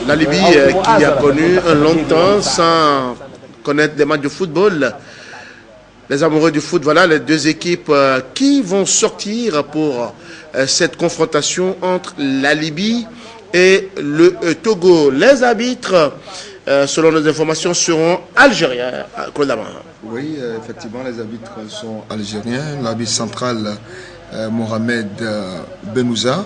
La Libye qui a connu un long temps sans connaître des matchs de football. Les amoureux du foot, voilà les deux équipes qui vont sortir pour cette confrontation entre la Libye et le Togo. Les arbitres, selon nos informations, seront algériens. Oui, effectivement, les arbitres sont algériens. L'arbitre central, Mohamed Benouza.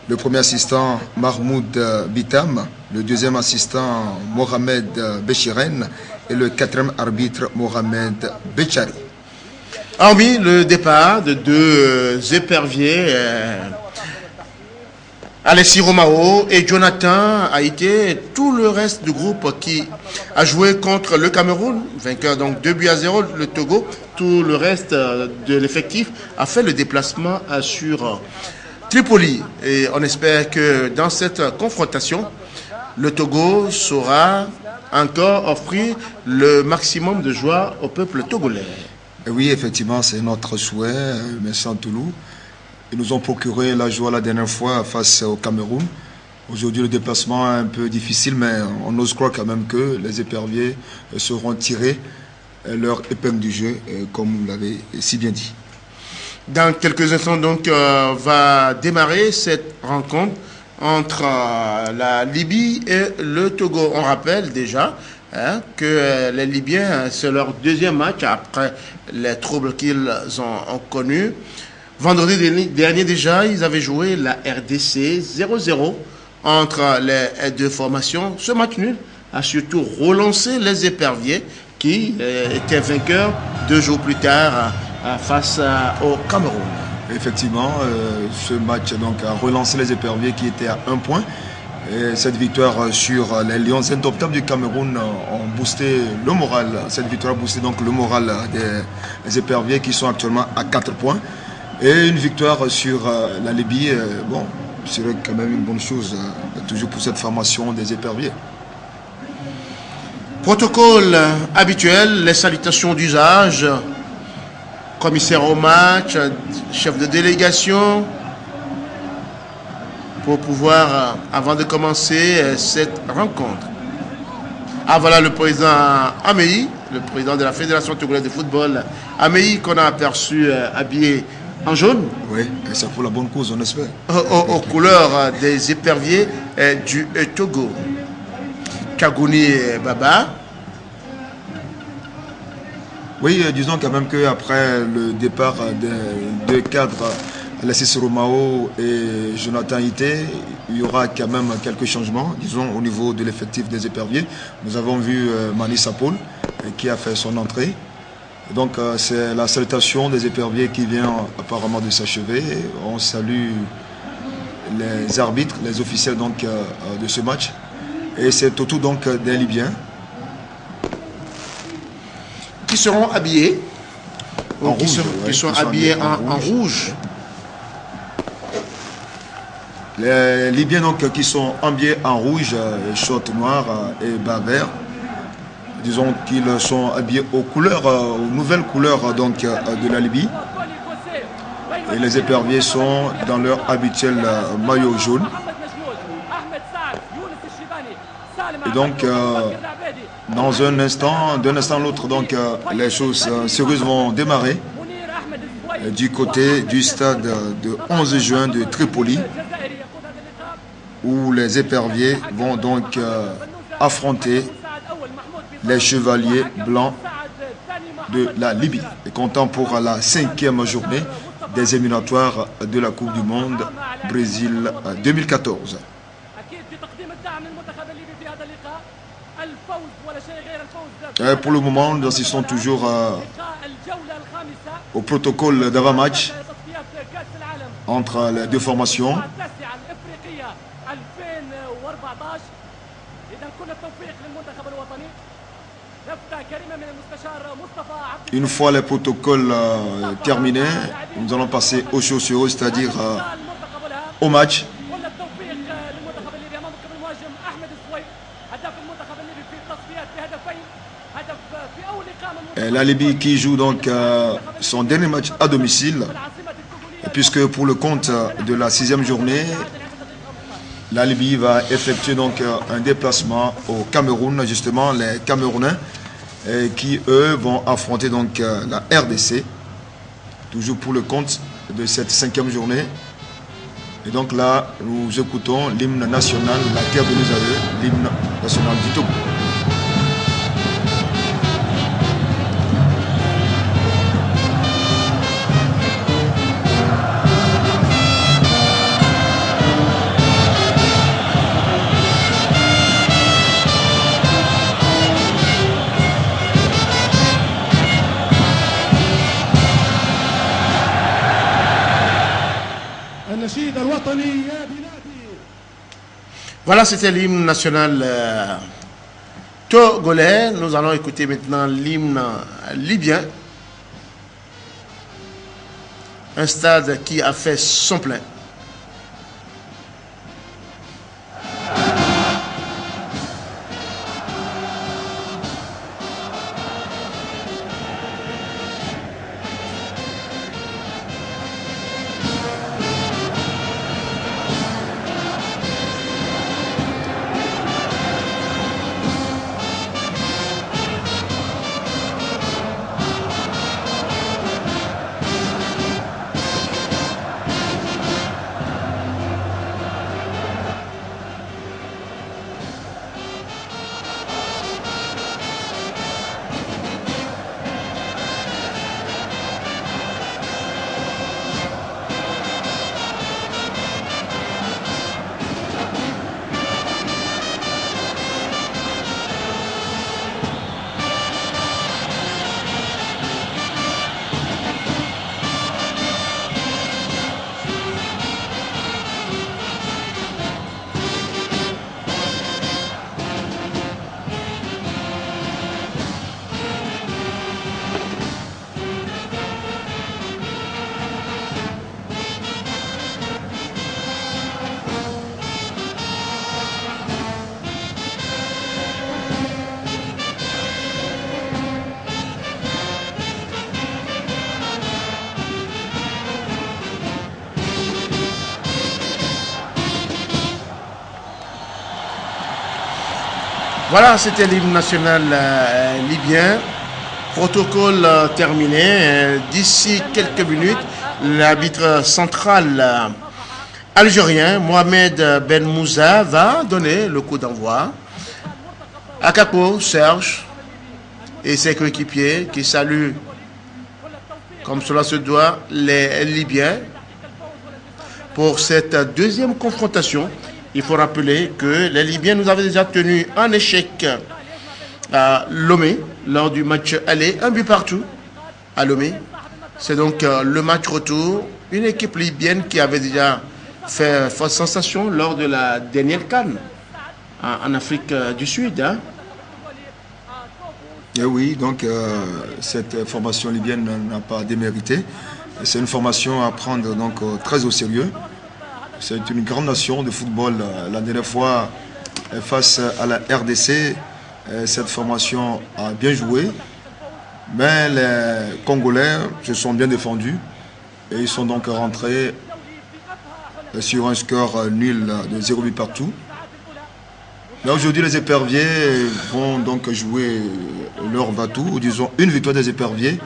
Le premier assistant, Mahmoud Bitam. Le deuxième assistant, Mohamed Bechiren. Et le quatrième arbitre, Mohamed Bechari. Hormis le départ de deux éperviers, Alessi Romao et Jonathan Haïté, tout le reste du groupe qui a joué contre le Cameroun, vainqueur donc 2-0, le Togo, tout le reste de l'effectif a fait le déplacement sur Tripoli. Et on espère que dans cette confrontation, le Togo saura encore offrir le maximum de joie au peuple togolais. Et oui, effectivement, c'est notre souhait, mais sans Toulou. Ils nous ont procuré la joie la dernière fois face au Cameroun. Aujourd'hui, le déplacement est un peu difficile, mais on ose croire quand même que les éperviers sauront tirer leur épingle du jeu, comme vous l'avez si bien dit. Dans quelques instants, donc, va démarrer cette rencontre entre la Libye et le Togo. On rappelle déjà que les Libyens, c'est leur deuxième match après les troubles qu'ils ont connus. Vendredi dernier déjà, ils avaient joué la RDC 0-0 entre les deux formations. Ce match nul a surtout relancé les éperviers qui étaient vainqueurs 2 jours plus tard face au Cameroun. Effectivement, ce match donc, a relancé les éperviers qui étaient à 1 point. Et cette victoire sur les Lions indomptables du Cameroun ont boosté le moral. Cette victoire a boosté donc le moral des éperviers qui sont actuellement à 4 points. Et une victoire sur la Libye, bon, serait quand même une bonne chose, toujours pour cette formation des éperviers. Protocole habituel, les salutations d'usage, commissaire au match, chef de délégation, pour pouvoir, avant de commencer cette rencontre. Ah voilà le président Améi, le président de la Fédération togolaise de football, Améi qu'on a aperçu habillé en jaune. Oui, et c'est pour la bonne cause, on espère. Aux couleurs des éperviers du Togo. Kagouni Baba. Oui, disons quand même qu'après le départ des deux cadres, Alessi Romao et Jonathan Haïté, il y aura quand même quelques changements, disons, au niveau de l'effectif des éperviers. Nous avons vu Mani Sapoul qui a fait son entrée. Donc c'est la salutation des éperviers qui vient apparemment de s'achever. On salue les arbitres, les officiels donc, de ce match. Et c'est au tour donc des Libyens. Qui seront habillés en rouge, qui sont habillés en rouge. Les Libyens donc, qui sont habillés en rouge, short noir et bas vert. Disons qu'ils sont habillés aux couleurs, aux nouvelles couleurs donc, de la Libye. Et les éperviers sont dans leur habituel maillot jaune. Et donc, dans un instant, d'un instant à l'autre, donc, les choses sérieuses vont démarrer du côté du stade de 11 juin de Tripoli, où les éperviers vont donc affronter les chevaliers blancs de la Libye, et comptant pour la 5e journée des éliminatoires de la Coupe du Monde Brésil 2014. Et pour le moment, nous assistons toujours au protocole d'avant-match entre les deux formations. Une fois les protocoles terminés, nous allons passer aux choses sur eux, c'est-à-dire au match. Et la Libye qui joue donc son dernier match à domicile, puisque pour le compte de la 6e journée, la Libye va effectuer donc un déplacement au Cameroun, justement les Camerounais qui eux vont affronter donc la RDC, toujours pour le compte de cette 5e journée. Et donc là, nous écoutons l'hymne national, la terre de nos aïeux, l'hymne national du Togo. Voilà, c'était l'hymne national togolais. Nous allons écouter maintenant l'hymne libyen. Un stade qui a fait son plein. Voilà, c'était l'hymne national libyen. Protocole terminé. D'ici quelques minutes, l'arbitre central algérien, Mohamed Ben Moussa, va donner le coup d'envoi. Akako, Serge et ses coéquipiers qui saluent, comme cela se doit, les Libyens pour cette deuxième confrontation. Il faut rappeler que les Libyens nous avaient déjà tenu un échec à Lomé lors du match aller, un but partout à Lomé. C'est donc le match retour. Une équipe libyenne qui avait déjà fait fausse sensation lors de la dernière CAN en Afrique du Sud. Hein. Et oui, donc cette formation libyenne n'a pas démérité. C'est une formation à prendre donc très au sérieux. C'est une grande nation de football. La dernière fois, face à la RDC, cette formation a bien joué. Mais les Congolais se sont bien défendus. Et ils sont donc rentrés sur un score nul de 0 but partout. Là aujourd'hui, les éperviers vont donc jouer leur va-tout. Disons, une victoire des éperviers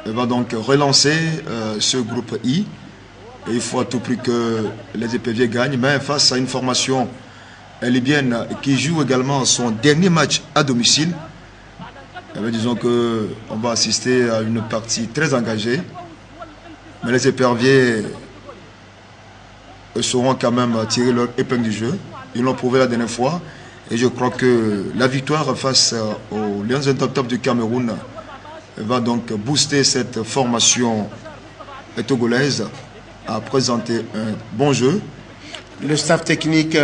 va donc relancer ce groupe I. Et il faut à tout prix que les éperviers gagnent, mais face à une formation libyenne qui joue également son dernier match à domicile, disons qu'on va assister à une partie très engagée. Mais les éperviers sauront quand même tirer leur épingle du jeu. Ils l'ont prouvé la dernière fois. Et je crois que la victoire face aux Lions Indomptables du Cameroun va donc booster cette formation togolaise à présenter un bon jeu. Le staff technique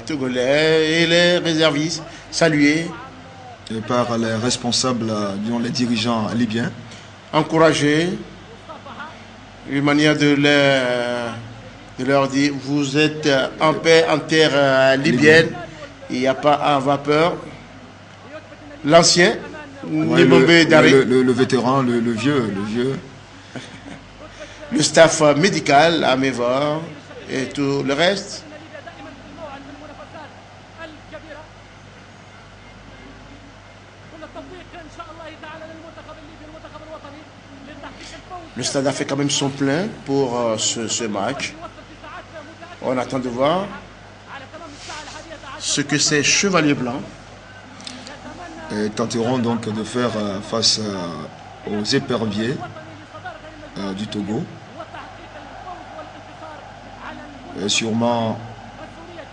togolais et les réservistes salués. Et par les responsables, disons les dirigeants libyens. Encouragés. Une manière de leur dire, vous êtes en paix en terre libyenne. Il n'y a pas à avoir peur. L'ancien, ouais, le vétéran, le vieux. Le staff médical à Mévar et tout le reste. Le stade a fait quand même son plein pour ce match. On attend de voir ce que ces chevaliers blancs tenteront donc de faire face aux éperviers du Togo. Et sûrement,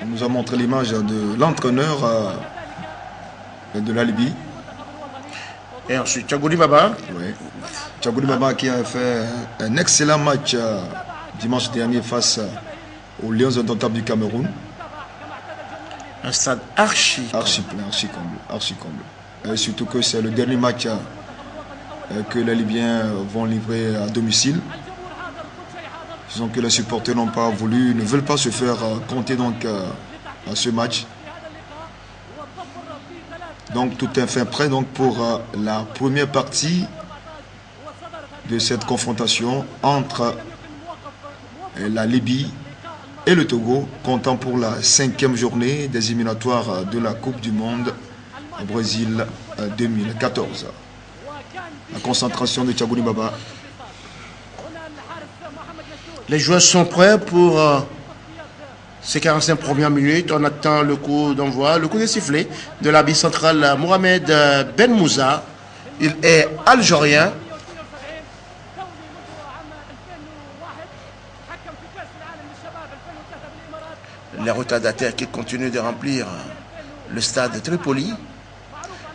on nous a montré l'image de l'entraîneur de la Libye. Et ensuite, Thiago Baba. Oui. Thiago Baba qui a fait un excellent match dimanche dernier face aux Lions indomptables du Cameroun. Un stade archi comble. Et surtout que c'est le dernier match que les Libyens vont livrer à domicile. Disons que les supporters ne veulent pas se faire compter donc à ce match. Donc tout est fait prêt donc pour la première partie de cette confrontation entre la Libye et le Togo, comptant pour la 5e journée des éliminatoires de la Coupe du Monde au Brésil 2014. La concentration de Thiago Baba. Les joueurs sont prêts pour ces 45 premières minutes. On attend le coup d'envoi, le coup de sifflet de l'arbitre central Mohamed Ben Moussa. Il est algérien. Les retardataires qui continuent de remplir le stade de Tripoli.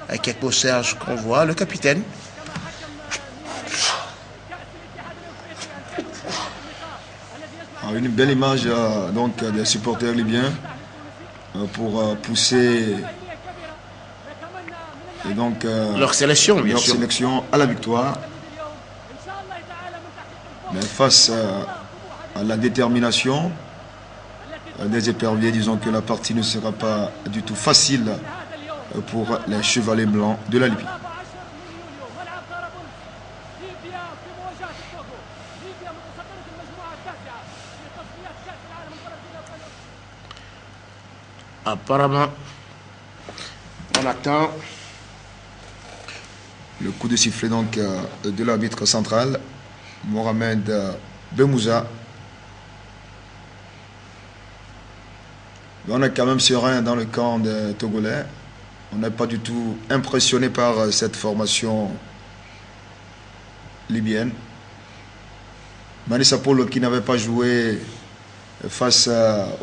Avec Ekpo Serge qu'on voit, le capitaine. Une belle image donc des supporters libyens pour pousser et donc, leur sélection, bien sûr. Sélection à la victoire. Mais face à la détermination des éperviers, disons que la partie ne sera pas du tout facile pour les chevaliers blancs de la Libye. Apparemment, on attend le coup de sifflet donc de l'arbitre central, Mohamed Ben Moussa. On est quand même serein dans le camp des Togolais. On n'est pas du tout impressionné par cette formation libyenne. Manissa Polo, qui n'avait pas joué face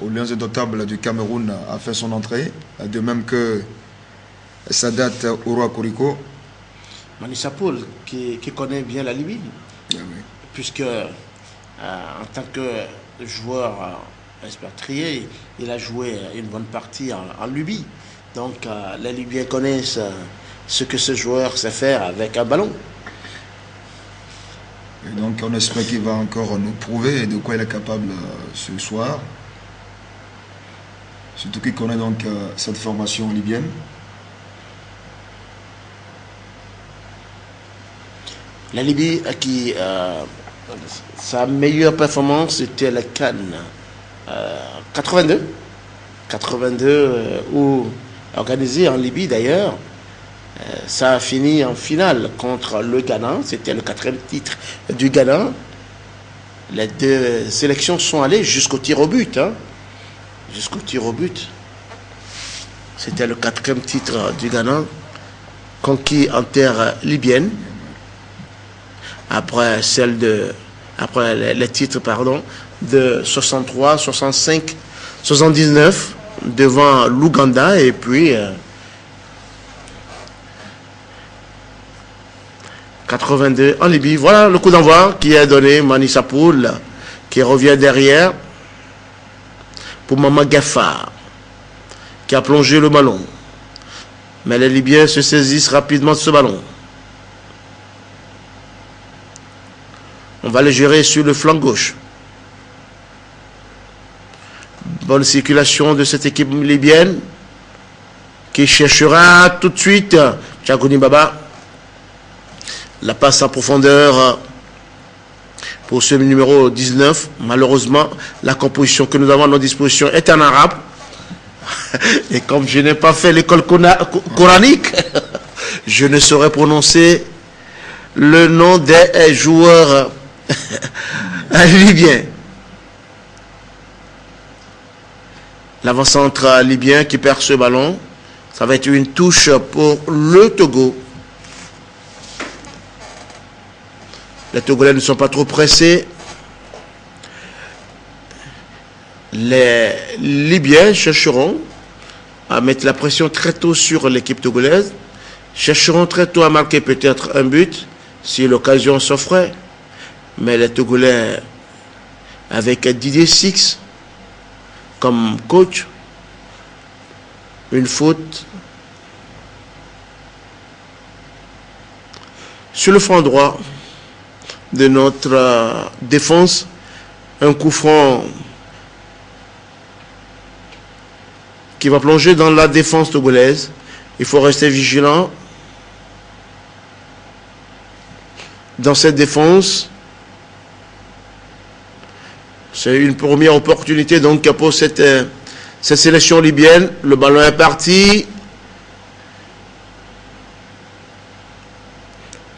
aux Lions indomptables du Cameroun, a fait son entrée, de même que Sadat Ouro Koriko. Manissa Paul, qui connaît bien la Libye, oui. Puisque en tant que joueur expatrié, il a joué une bonne partie en Libye. Donc les Libyens connaissent ce que ce joueur sait faire avec un ballon. Et donc on espère qu'il va encore nous prouver de quoi il est capable ce soir. Surtout qu'il connaît donc cette formation libyenne. La Libye qui sa meilleure performance c'était la Cannes 82 ou organisé en Libye d'ailleurs. Ça a fini en finale contre le Ghana. C'était le 4e titre du Ghana. Les deux sélections sont allées jusqu'au tir au but. Jusqu'au tir au but. C'était le 4e titre du Ghana, conquis en terre libyenne. Après les titres de 63, 65, 79 devant l'Ouganda et puis 82 en Libye. Voilà le coup d'envoi qui a donné Manissa Poul, qui revient derrière pour Mama Gaffar, qui a plongé le ballon. Mais les Libyens se saisissent rapidement de ce ballon. On va le gérer sur le flanc gauche. Bonne circulation de cette équipe libyenne qui cherchera tout de suite Thiago Baba. La passe en profondeur pour ce numéro 19. Malheureusement, la composition que nous avons à notre disposition est en arabe. Et comme je n'ai pas fait l'école coranique, je ne saurais prononcer le nom des joueurs libyens. L'avant-centre libyen qui perd ce ballon. Ça va être une touche pour le Togo. Les Togolais ne sont pas trop pressés. Les Libyens chercheront à mettre la pression très tôt sur l'équipe togolaise. Chercheront très tôt à marquer peut-être un but si l'occasion s'offrait. Mais les Togolais, avec Didier Six comme coach, une faute sur le flanc droit de notre défense, un coup franc qui va plonger dans la défense togolaise. Il faut rester vigilant dans cette défense. C'est une première opportunité donc pour cette sélection libyenne. Le ballon est parti.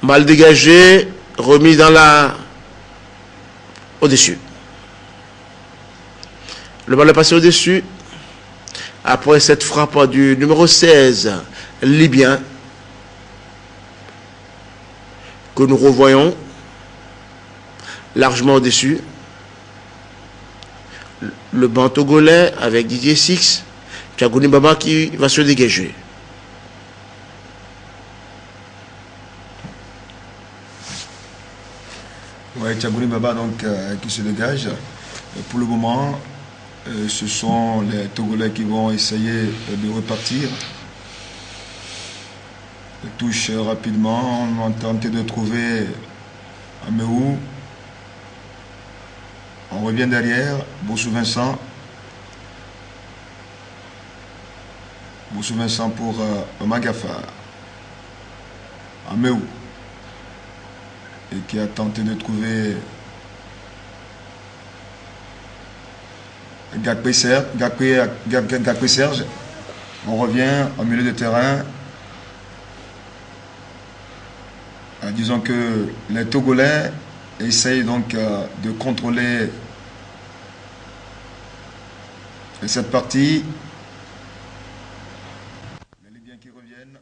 Mal dégagé, remis dans la... au-dessus. Le ballon est passé au-dessus. Après cette frappe du numéro 16 libyen, que nous revoyons largement au-dessus. Le banc togolais avec Didier Six, Thiagouni Baba qui va se dégager. Oui, Thiagouni Baba donc, qui se dégage. Et pour le moment, ce sont les Togolais qui vont essayer de repartir. Ils touchent rapidement, on va tenter de trouver Améou. On revient derrière, Bossou Vincent. Bossou Vincent pour Magafa. Améou. Et qui a tenté de trouver Gakpé Serge. On revient au milieu de terrain. Disons que les Togolais essayent donc de contrôler cette partie. Les Libyens qui reviennent.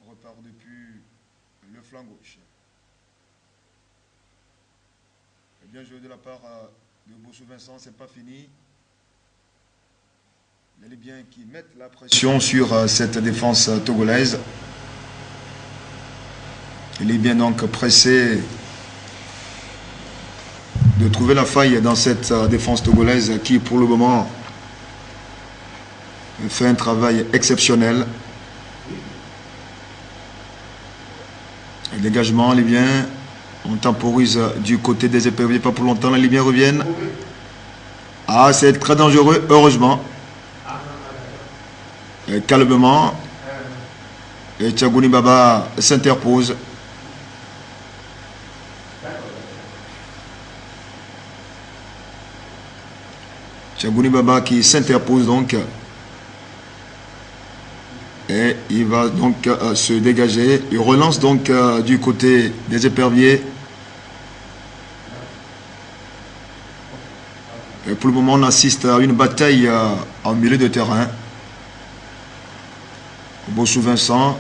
On repart depuis le flanc gauche. Bien joué de la part de Bossou Vincent, c'est pas fini. Les Libyens qui mettent la pression sur cette défense togolaise. Les Libyens donc pressés de trouver la faille dans cette défense togolaise qui pour le moment fait un travail exceptionnel. Le dégagement libyen, on temporise du côté des éperviers, pas pour longtemps, les Libyens reviennent. Ah, c'est très dangereux, heureusement. Et calmement. Et Thiagouni Baba s'interpose. Thiagouni Baba qui s'interpose donc. Et il va donc se dégager. Il relance donc du côté des éperviers. Et pour le moment, on assiste à une bataille en milieu de terrain. Bossou Vincent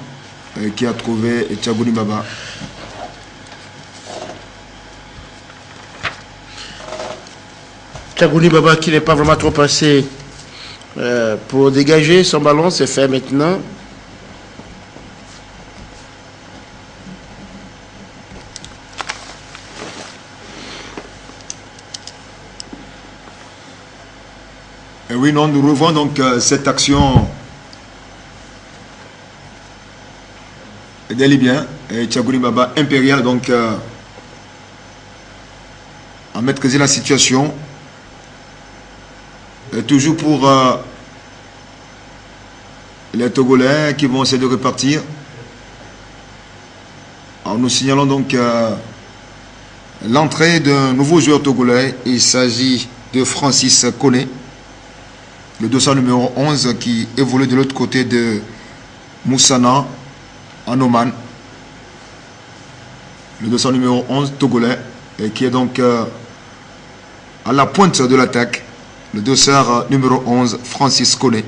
qui a trouvé Thiagouni Baba. Thiagouni Baba qui n'est pas vraiment trop passé pour dégager son ballon, c'est fait maintenant. Et oui, non, nous revoyons donc cette action des Libyens et Thiagouni Baba impérial donc à maîtriser la situation. Et toujours pour les Togolais qui vont essayer de repartir. Alors nous signalons donc l'entrée d'un nouveau joueur togolais. Il s'agit de Francis Koné. le dossard numéro 11 qui évolue de l'autre côté de Moussana en Oman. Le dossard numéro 11 togolais et qui est donc à la pointe de l'attaque. Le dossard numéro 11 Francis Koné.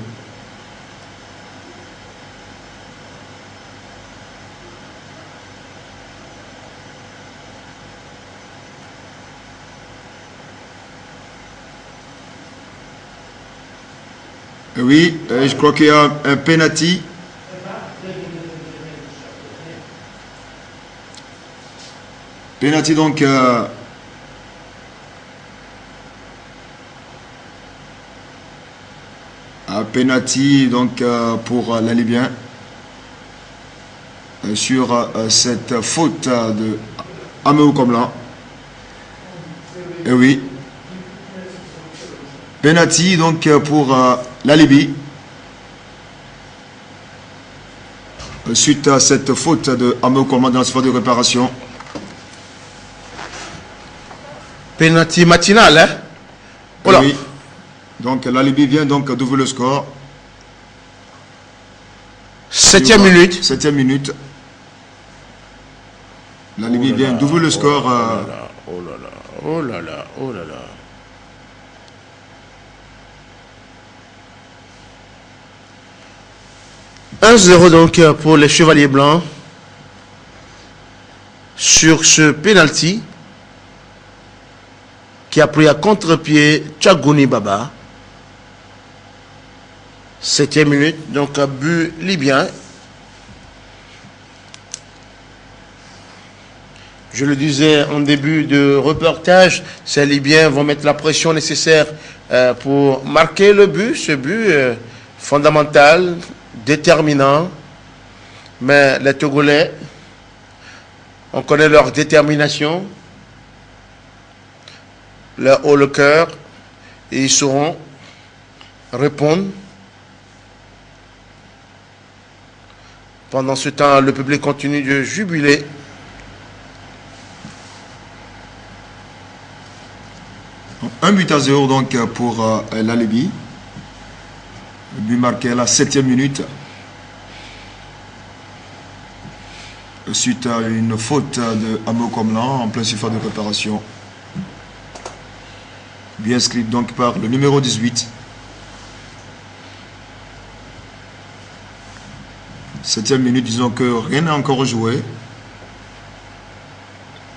Oui, je crois qu'il y a un penalty. Penalty donc penalty donc pour la Libyen sur cette faute de Améou Komlan. Et oui. Penalty donc pour la Libye suite à cette faute de Améou Komlan dans la phase de réparation. Penalty matinal, hein? Voilà. Oui. Donc la Libye vient donc d'ouvrir le score. 7e minute. 7e minute. La Libye vient d'ouvrir le score. Oh là là, oh là là, oh là là. « 1-0 donc pour les Chevaliers Blancs sur ce penalty qui a pris à contre-pied Tchagouni Baba. 7e minute, donc but libyen. Je le disais en début de reportage, ces Libyens vont mettre la pression nécessaire pour marquer le but, ce but fondamental, déterminant. Mais les Togolais, on connaît leur détermination, leur haut le cœur, et ils sauront répondre. Pendant ce temps, le public continue de jubiler. Un but à 0 donc pour la Libye. Le but marqué à la 7e minute. Suite à une faute de Améou Komlan en plein surface de réparation. Bien inscrit donc par le numéro 18. 7e minute, disons que rien n'est encore joué.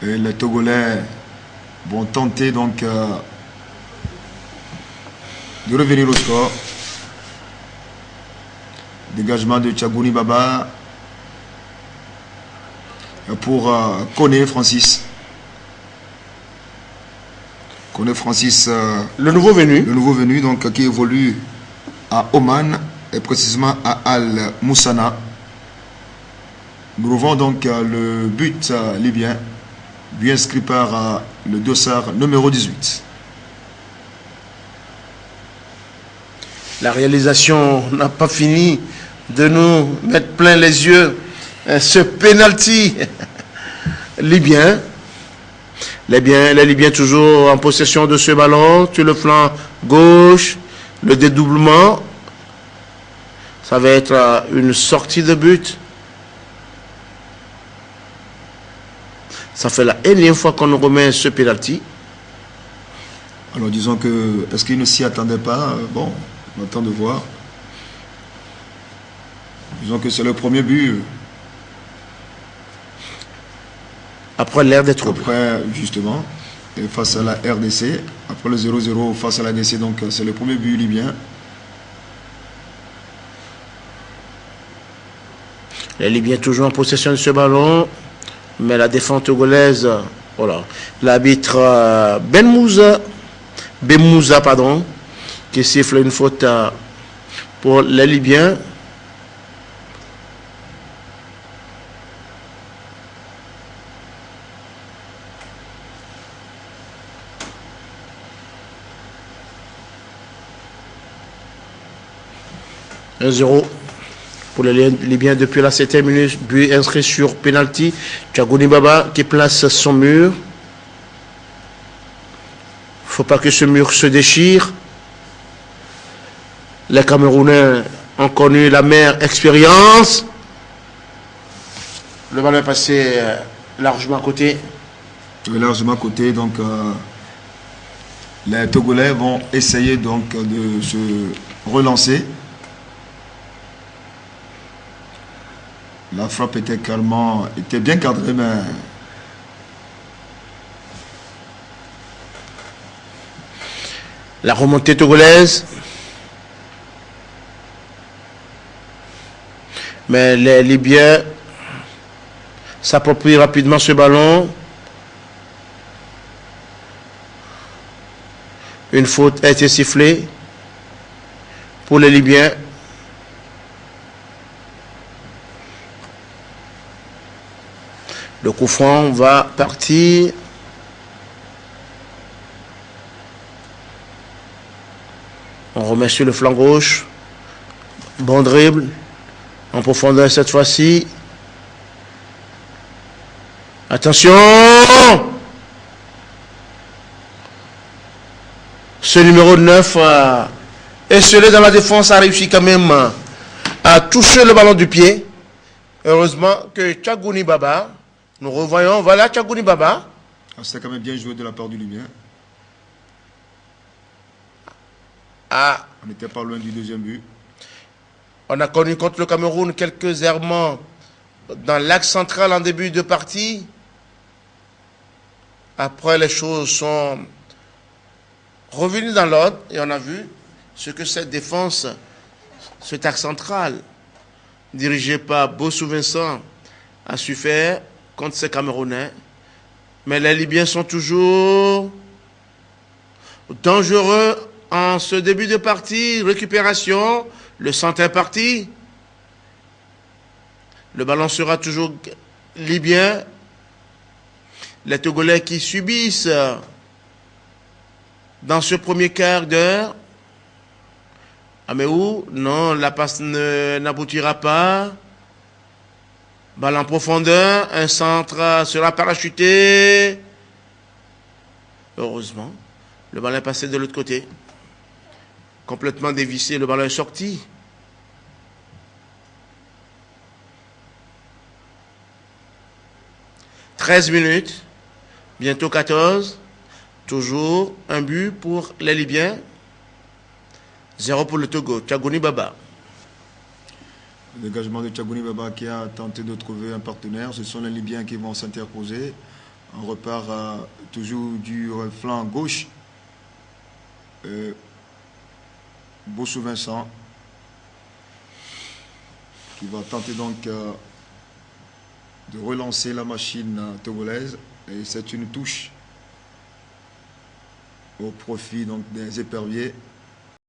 Et les Togolais vont tenter donc de revenir au score. Dégagement de Tchagouni Baba pour Koné Francis. Koné Francis, le nouveau venu. Le nouveau venu donc qui évolue à Oman et précisément à Al Moussana. Nous revoyons donc le but libyen, bien inscrit par le dossard numéro 18. La réalisation n'a pas fini de nous mettre plein les yeux. Ce penalty libyen. Les Libyens toujours en possession de ce ballon. Sur le flanc gauche, le dédoublement. Ça va être une sortie de but. Ça fait la énième fois qu'on nous remet ce penalty. Alors disons que, est-ce qu'ils ne s'y attendaient pas? Bon, on attend de voir. Disons que c'est le premier but. Après l'ère des troubles. Après, justement, et face à la RDC. Après le 0-0 face à la RDC, donc c'est le premier but libyen. Les Libyens toujours en possession de ce ballon. Mais la défense togolaise, voilà. L'arbitre Bemouza, pardon, qui siffle une faute pour les Libyens. « 1-0 pour les Libyens depuis la 7e minute. But inscrit sur penalty. Tchagouni Baba qui place son mur. Faut pas que ce mur se déchire. Les Camerounais ont connu la meilleure expérience. Le ballon est passé largement à côté. Largement à côté, donc les Togolais vont essayer donc de se relancer. La frappe était bien cadrée, mais la remontée togolaise. Mais les Libyens s'approprient rapidement ce ballon. Une faute a été sifflée pour les Libyens. Le coup franc va partir. On remet sur le flanc gauche. Bon dribble. En profondeur cette fois-ci. Attention! Ce numéro 9, esselé dans la défense, a réussi quand même à toucher le ballon du pied. Heureusement que Tchagouni Baba, nous revoyons, voilà Tchagouni Baba. C'est quand même bien joué de la part du Libyen. On n'était pas loin du deuxième but. On a connu contre le Cameroun quelques errements dans l'axe central en début de partie. Après, les choses sont revenues dans l'ordre et on a vu ce que cette défense, cet axe central, dirigé par Bossou Vincent, a su faire contre ces Camerounais. Mais les Libyens sont toujours dangereux en ce début de partie. Récupération, le centre est parti. Le ballon sera toujours libyen. Les Togolais qui subissent dans ce premier quart d'heure. Ah mais où? Non, la passe n'aboutira pas. Balle en profondeur, un centre sera parachuté. Heureusement, le ballon est passé de l'autre côté. Complètement dévissé, le ballon est sorti. « 13 minutes, bientôt 14, toujours un but pour les Libyens, 0 pour le Togo, Tchagouni Baba. » Le dégagement de Tchagouni Baba qui a tenté de trouver un partenaire. Ce sont les Libyens qui vont s'interposer. On repart toujours du flanc gauche. Bossou Vincent qui va tenter donc de relancer la machine togolaise. Et c'est une touche au profit donc des éperviers.